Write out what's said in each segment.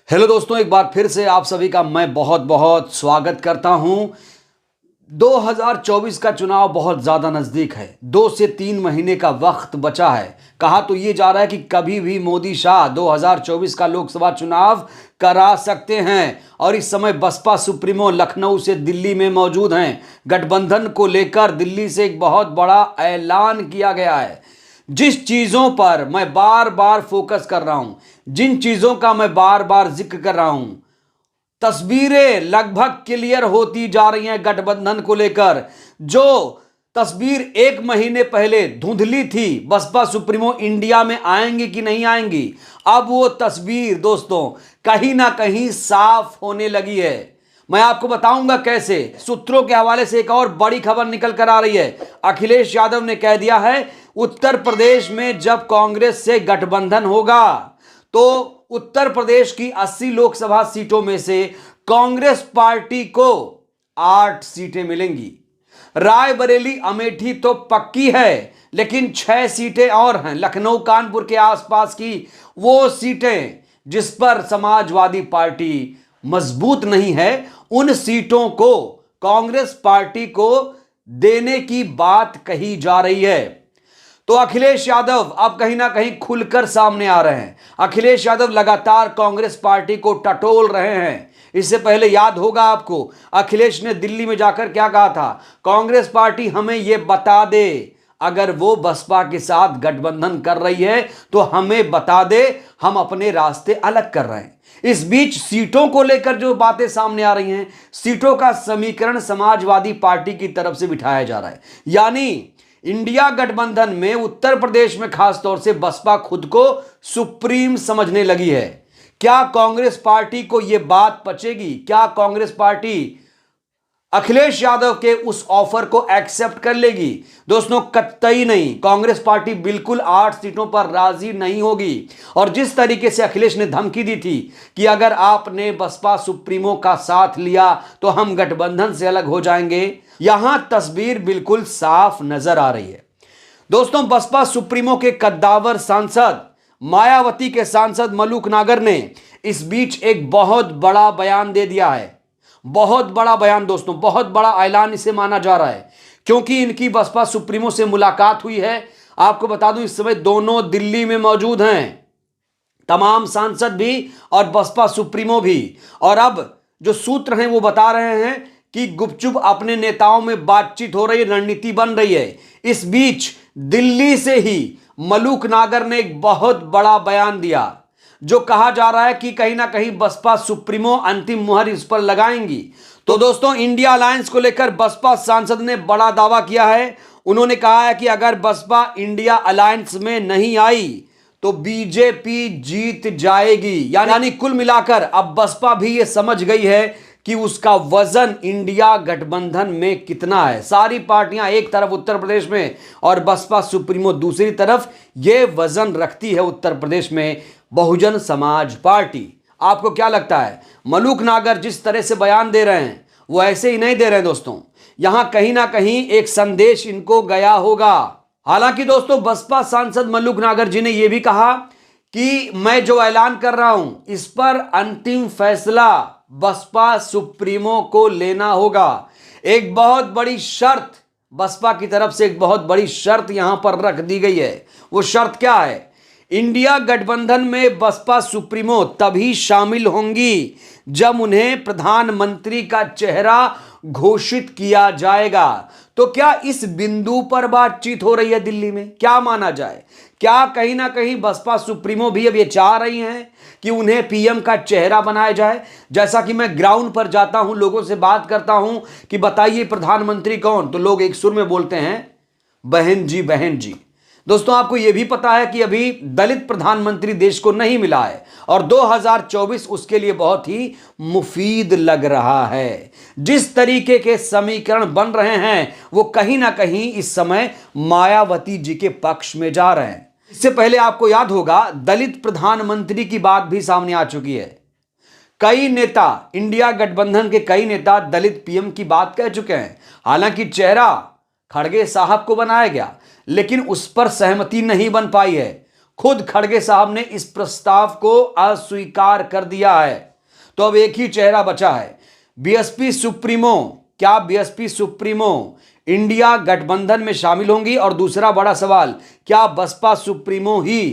Hello दोस्तों, एक बार फिर से आप सभी का मैं बहुत बहुत स्वागत करता हूं। 2024 का चुनाव बहुत ज़्यादा नज़दीक है। 2 से 3 महीने का वक्त बचा है। कहा तो ये जा रहा है कि कभी भी मोदी शाह 2024 का लोकसभा चुनाव करा सकते हैं। और इस समय बसपा सुप्रीमो लखनऊ से दिल्ली में मौजूद हैं। गठबंधन को लेकर दिल्ली से एक बहुत बड़ा ऐलान किया गया है। जिस चीज़ों पर मैं बार बार फोकस कर रहा हूं, जिन चीज़ों का मैं बार बार जिक्र कर रहा हूं, तस्वीरें लगभग क्लियर होती जा रही हैं गठबंधन को लेकर। जो तस्वीर 1 महीने पहले धुंधली थी, बसपा सुप्रीमो इंडिया में आएंगी कि नहीं आएंगी, अब वो तस्वीर दोस्तों कहीं ना कहीं साफ होने लगी है। मैं आपको बताऊंगा कैसे। सूत्रों के हवाले से एक और बड़ी खबर निकल कर आ रही है। अखिलेश यादव ने कह दिया है, उत्तर प्रदेश में जब कांग्रेस से गठबंधन होगा तो उत्तर प्रदेश की 80 लोकसभा सीटों में से कांग्रेस पार्टी को 8 सीटें मिलेंगी। रायबरेली अमेठी तो पक्की है, लेकिन 6 सीटें और हैं लखनऊ कानपुर के आसपास की, वो सीटें जिस पर समाजवादी पार्टी मजबूत नहीं है, उन सीटों को कांग्रेस पार्टी को देने की बात कही जा रही है। तो अखिलेश यादव अब कहीं ना कहीं खुलकर सामने आ रहे हैं। अखिलेश यादव लगातार कांग्रेस पार्टी को टटोल रहे हैं। इससे पहले याद होगा आपको, अखिलेश ने दिल्ली में जाकर क्या कहा था, कांग्रेस पार्टी हमें यह बता दे, अगर वो बसपा के साथ गठबंधन कर रही है तो हमें बता दे, हम अपने रास्ते अलग कर रहे हैं। इस बीच सीटों को लेकर जो बातें सामने आ रही हैं, सीटों का समीकरण समाजवादी पार्टी की तरफ से बिठाया जा रहा है। यानी इंडिया गठबंधन में उत्तर प्रदेश में खासतौर से बसपा खुद को सुप्रीम समझने लगी है। क्या कांग्रेस पार्टी को यह बात पचेगी? क्या कांग्रेस पार्टी अखिलेश यादव के उस ऑफर को एक्सेप्ट कर लेगी? दोस्तों कतई नहीं। कांग्रेस पार्टी बिल्कुल 8 सीटों पर राजी नहीं होगी। और जिस तरीके से अखिलेश ने धमकी दी थी कि अगर आपने बसपा सुप्रीमो का साथ लिया तो हम गठबंधन से अलग हो जाएंगे, यहां तस्वीर बिल्कुल साफ नजर आ रही है। दोस्तों बसपा सुप्रीमो के कद्दावर सांसद मायावती के सांसद मलूक नागर ने इस बीच एक बहुत बड़ा बयान दे दिया है। बहुत बड़ा बयान दोस्तों, बहुत बड़ा ऐलान इसे माना जा रहा है, क्योंकि इनकी बसपा सुप्रीमो से मुलाकात हुई है। आपको बता दूं, इस समय दोनों दिल्ली में मौजूद हैं, तमाम सांसद भी और बसपा सुप्रीमो भी। और अब जो सूत्र हैं वो बता रहे हैं कि गुपचुप अपने नेताओं में बातचीत हो रही है, रणनीति बन रही है। इस बीच दिल्ली से ही मलूक नागर ने एक बहुत बड़ा बयान दिया, जो कहा जा रहा है कि कहीं ना कहीं बसपा सुप्रीमो अंतिम मुहर इस पर लगाएंगी। तो दोस्तों इंडिया अलायंस को लेकर बसपा सांसद ने बड़ा दावा किया है। उन्होंने कहा है कि अगर बसपा इंडिया अलायंस में नहीं आई तो बीजेपी जीत जाएगी। यानी कुल मिलाकर अब बसपा भी ये समझ गई है कि उसका वजन इंडिया गठबंधन में कितना है। सारी पार्टियां एक तरफ उत्तर प्रदेश में और बसपा सुप्रीमो दूसरी तरफ, ये वजन रखती है उत्तर प्रदेश में बहुजन समाज पार्टी। आपको क्या लगता है? मलूक नागर जिस तरह से बयान दे रहे हैं वो ऐसे ही नहीं दे रहे हैं दोस्तों, यहां कहीं ना कहीं एक संदेश इनको गया होगा। हालांकि दोस्तों बसपा सांसद मलूक नागर जी ने यह भी कहा कि मैं जो ऐलान कर रहा हूं इस पर अंतिम फैसला बसपा सुप्रीमो को लेना होगा। एक बहुत बड़ी शर्त बसपा की तरफ से, एक बहुत बड़ी शर्त यहां पर रख दी गई है। वो शर्त क्या है? इंडिया गठबंधन में बसपा सुप्रीमो तभी शामिल होंगी जब उन्हें प्रधानमंत्री का चेहरा घोषित किया जाएगा। तो क्या इस बिंदु पर बातचीत हो रही है दिल्ली में? क्या माना जाए? क्या कहीं ना कहीं बसपा सुप्रीमो भी अब ये चाह रही हैं कि उन्हें पीएम का चेहरा बनाया जाए? जैसा कि मैं ग्राउंड पर जाता हूं, लोगों से बात करता हूं कि बताइए प्रधानमंत्री कौन, तो लोग एक सुर में बोलते हैं बहन जी बहन जी। दोस्तों आपको यह भी पता है कि अभी दलित प्रधानमंत्री देश को नहीं मिला है और 2024 उसके लिए बहुत ही मुफीद लग रहा है। जिस तरीके के समीकरण बन रहे हैं वो कहीं ना कहीं इस समय मायावती जी के पक्ष में जा रहे हैं। इससे पहले आपको याद होगा दलित प्रधानमंत्री की बात भी सामने आ चुकी है। कई नेता, इंडिया गठबंधन के कई नेता दलित पीएम की बात कह चुके हैं। हालांकि चेहरा खड़गे साहब को बनाया गया, लेकिन उस पर सहमति नहीं बन पाई है। खुद खड़गे साहब ने इस प्रस्ताव को अस्वीकार कर दिया है। तो अब एक ही चेहरा बचा है, बीएसपी सुप्रीमो। क्या बीएसपी सुप्रीमो इंडिया गठबंधन में शामिल होंगी? और दूसरा बड़ा सवाल, क्या बसपा सुप्रीमो ही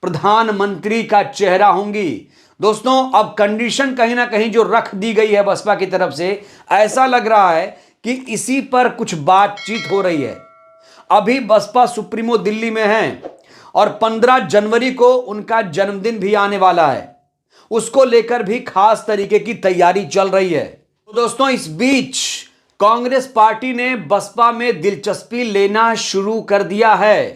प्रधानमंत्री का चेहरा होंगी? दोस्तों, अब कंडीशन कहीं ना कहीं जो रख दी गई है बसपा की तरफ से, ऐसा लग रहा है कि इसी पर कुछ बातचीत हो रही है। अभी बसपा सुप्रीमो दिल्ली में हैं और 15 जनवरी को उनका जन्मदिन भी आने वाला है, उसको लेकर भी खास तरीके की तैयारी चल रही है। तो दोस्तों, इस बीच कांग्रेस पार्टी ने बसपा में दिलचस्पी लेना शुरू कर दिया है।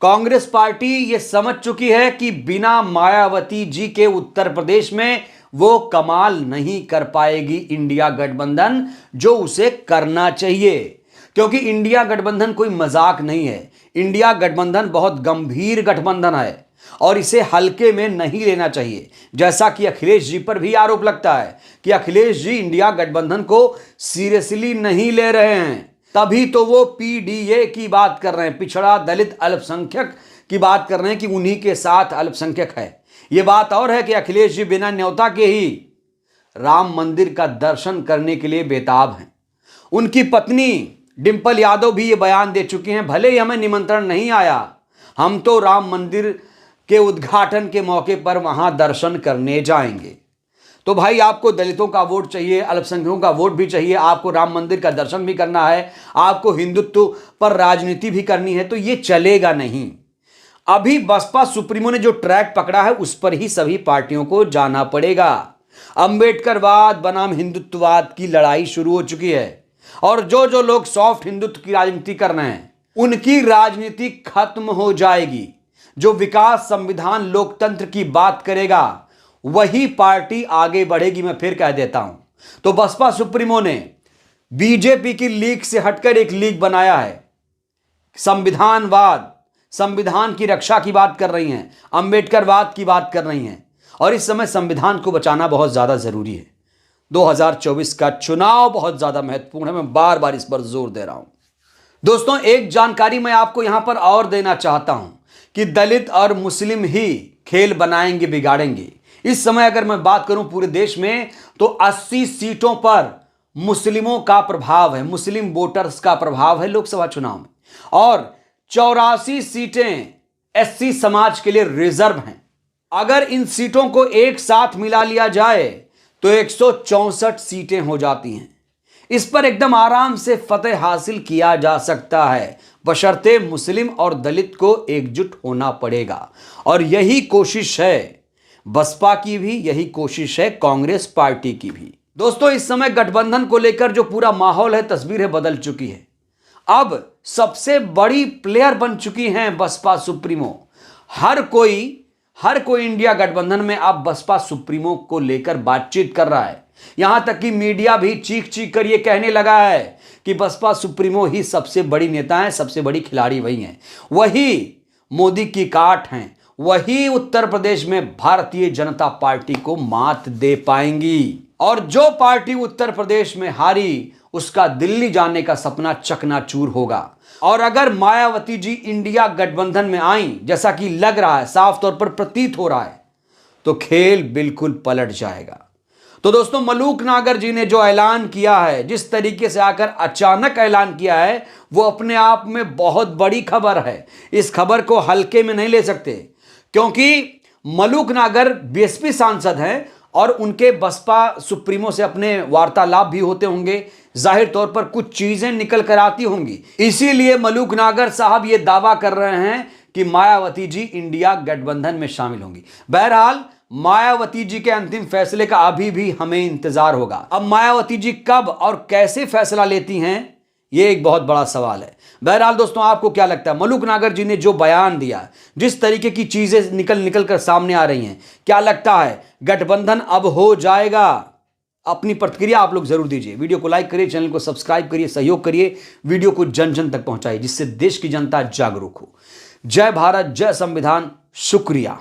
कांग्रेस पार्टी यह समझ चुकी है कि बिना मायावती जी के उत्तर प्रदेश में वो कमाल नहीं कर पाएगी इंडिया गठबंधन, जो उसे करना चाहिए। क्योंकि इंडिया गठबंधन कोई मजाक नहीं है, इंडिया गठबंधन बहुत गंभीर गठबंधन है और इसे हल्के में नहीं लेना चाहिए। जैसा कि अखिलेश जी पर भी आरोप लगता है कि अखिलेश जी इंडिया गठबंधन को सीरियसली नहीं ले रहे हैं, तभी तो वो पीडीए की बात कर रहे हैं, पिछड़ा दलित अल्पसंख्यक की बात कर रहे हैं कि उन्हीं के साथ अल्पसंख्यक है। ये बात और है कि अखिलेश जी बिना न्योता के ही राम मंदिर का दर्शन करने के लिए बेताब हैं। उनकी पत्नी डिंपल यादव भी ये बयान दे चुकी हैं, भले ही हमें निमंत्रण नहीं आया, हम तो राम मंदिर के उद्घाटन के मौके पर वहां दर्शन करने जाएंगे। तो भाई, आपको दलितों का वोट चाहिए, अल्पसंख्यकों का वोट भी चाहिए, आपको राम मंदिर का दर्शन भी करना है, आपको हिंदुत्व पर राजनीति भी करनी है, तो ये चलेगा नहीं। अभी बसपा सुप्रीमो ने जो ट्रैक पकड़ा है उस पर ही सभी पार्टियों को जाना पड़ेगा। अंबेडकरवाद बनाम हिंदुत्ववाद की लड़ाई शुरू हो चुकी है और जो जो लोग सॉफ्ट हिंदुत्व की राजनीति कर रहे हैं उनकी राजनीति खत्म हो जाएगी। जो विकास, संविधान, लोकतंत्र की बात करेगा वही पार्टी आगे बढ़ेगी। मैं फिर कह देता हूं। तो बसपा सुप्रीमो ने बीजेपी की लीग से हटकर एक लीग बनाया है, संविधानवाद, संविधान की रक्षा की बात कर रही हैं, अंबेडकरवाद की बात कर रही हैं और इस समय संविधान को बचाना बहुत ज्यादा जरूरी है। 2024 का चुनाव बहुत ज्यादा महत्वपूर्ण है, मैं बार बार इस पर जोर दे रहा हूं। दोस्तों, एक जानकारी मैं आपको यहां पर और देना चाहता हूं कि दलित और मुस्लिम ही खेल बनाएंगे, बिगाड़ेंगे। इस समय अगर मैं बात करूं पूरे देश में तो 80 सीटों पर मुस्लिमों का प्रभाव है, मुस्लिम वोटर्स का प्रभाव है लोकसभा चुनाव में, और 84 सीटें एससी समाज के लिए रिजर्व हैं। अगर इन सीटों को एक साथ मिला लिया जाए तो 164 सीटें हो जाती हैं। इस पर एकदम आराम से फतेह हासिल किया जा सकता है, बशर्ते मुस्लिम और दलित को एकजुट होना पड़ेगा। और यही कोशिश है बसपा की भी, यही कोशिश है कांग्रेस पार्टी की भी। दोस्तों, इस समय गठबंधन को लेकर जो पूरा माहौल है, तस्वीर है, बदल चुकी है। अब सबसे बड़ी प्लेयर बन चुकी हैं बसपा सुप्रीमो। हर कोई इंडिया गठबंधन में अब बसपा सुप्रीमो को लेकर बातचीत कर रहा है। यहां तक कि मीडिया भी चीख चीख कर यह कहने लगा है कि बसपा सुप्रीमो ही सबसे बड़ी नेता है, सबसे बड़ी खिलाड़ी वही हैं, वही मोदी की काट हैं, वही उत्तर प्रदेश में भारतीय जनता पार्टी को मात दे पाएंगी। और जो पार्टी उत्तर प्रदेश में हारी उसका दिल्ली जाने का सपना चकनाचूर होगा। और अगर मायावती जी इंडिया गठबंधन में आई, जैसा कि लग रहा है, साफ तौर पर प्रतीत हो रहा है, तो खेल बिल्कुल पलट जाएगा। तो दोस्तों, मलूक नागर जी ने जो ऐलान किया है, जिस तरीके से आकर अचानक ऐलान किया है, वो अपने आप में बहुत बड़ी खबर है। इस खबर को हल्के में नहीं ले सकते, क्योंकि मलूक नागर बीएसपी सांसद हैं और उनके बसपा सुप्रीमो से अपने वार्तालाप भी होते होंगे, जाहिर तौर पर कुछ चीजें निकल कर आती होंगी। इसीलिए मलूक नागर साहब ये दावा कर रहे हैं कि मायावती जी इंडिया गठबंधन में शामिल होंगी। बहरहाल, मायावती जी के अंतिम फैसले का अभी भी हमें इंतजार होगा। अब मायावती जी कब और कैसे फैसला लेती हैं, यह एक बहुत बड़ा सवाल है। बहरहाल दोस्तों, आपको क्या लगता है, मलूक नागर जी ने जो बयान दिया, जिस तरीके की चीजें निकल कर सामने आ रही हैं, क्या लगता है गठबंधन अब हो जाएगा? अपनी प्रतिक्रिया आप लोग जरूर दीजिए। वीडियो को लाइक करिए, चैनल को सब्सक्राइब करिए, सहयोग करिए, वीडियो को जन जन तक पहुंचाइए, जिससे देश की जनता जागरूक हो। जय भारत, जय संविधान, शुक्रिया।